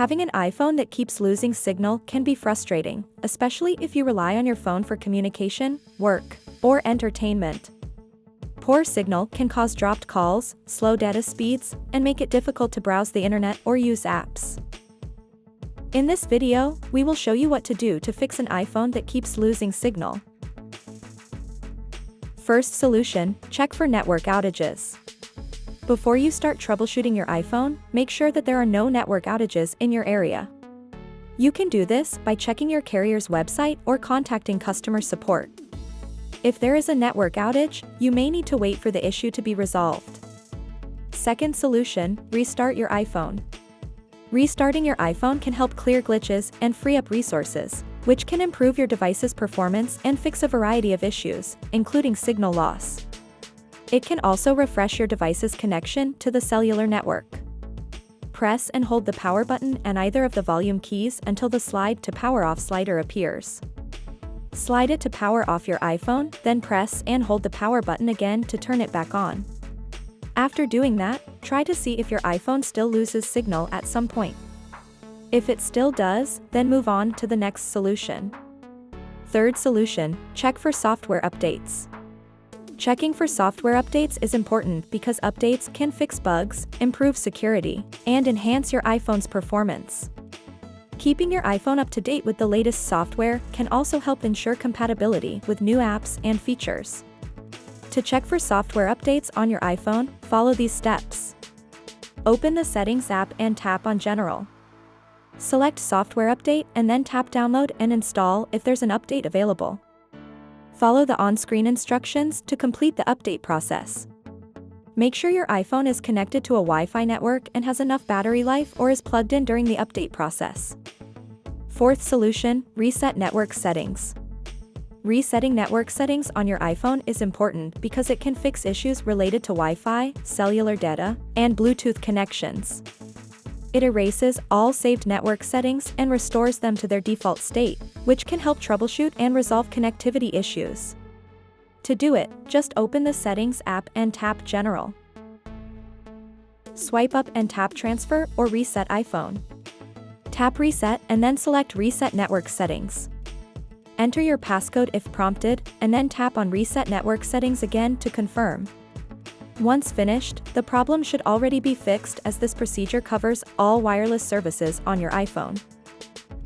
Having an iPhone that keeps losing signal can be frustrating, especially if you rely on your phone for communication, work, or entertainment. Poor signal can cause dropped calls, slow data speeds, and make it difficult to browse the internet or use apps. In this video, we will show you what to do to fix an iPhone that keeps losing signal. First solution, check for network outages. Before you start troubleshooting your iPhone, make sure that there are no network outages in your area. You can do this by checking your carrier's website or contacting customer support. If there is a network outage, you may need to wait for the issue to be resolved. Second solution, restart your iPhone. Restarting your iPhone can help clear glitches and free up resources, which can improve your device's performance and fix a variety of issues, including signal loss. It can also refresh your device's connection to the cellular network. Press and hold the power button and either of the volume keys until the slide to power off slider appears. Slide it to power off your iPhone, then press and hold the power button again to turn it back on. After doing that, try to see if your iPhone still loses signal at some point. If it still does, then move on to the next solution. Third solution, check for software updates. Checking for software updates is important because updates can fix bugs, improve security, and enhance your iPhone's performance. Keeping your iPhone up to date with the latest software can also help ensure compatibility with new apps and features. To check for software updates on your iPhone, follow these steps. Open the Settings app and tap on General. Select Software Update and then tap Download and Install if there's an update available. Follow the on-screen instructions to complete the update process. Make sure your iPhone is connected to a Wi-Fi network and has enough battery life or is plugged in during the update process. Fourth solution, reset network settings. Resetting network settings on your iPhone is important because it can fix issues related to Wi-Fi, cellular data, and Bluetooth connections. It erases all saved network settings and restores them to their default state, which can help troubleshoot and resolve connectivity issues. To do it, just open the Settings app and tap General. Swipe up and tap Transfer or Reset iPhone. Tap Reset and then select Reset Network Settings. Enter your passcode if prompted, and then tap on Reset Network Settings again to confirm. Once finished, the problem should already be fixed as this procedure covers all wireless services on your iPhone.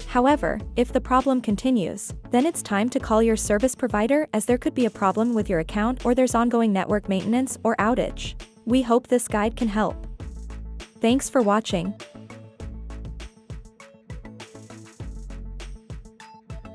However, if the problem continues, then it's time to call your service provider as there could be a problem with your account or there's ongoing network maintenance or outage. We hope this guide can help. Thanks for watching.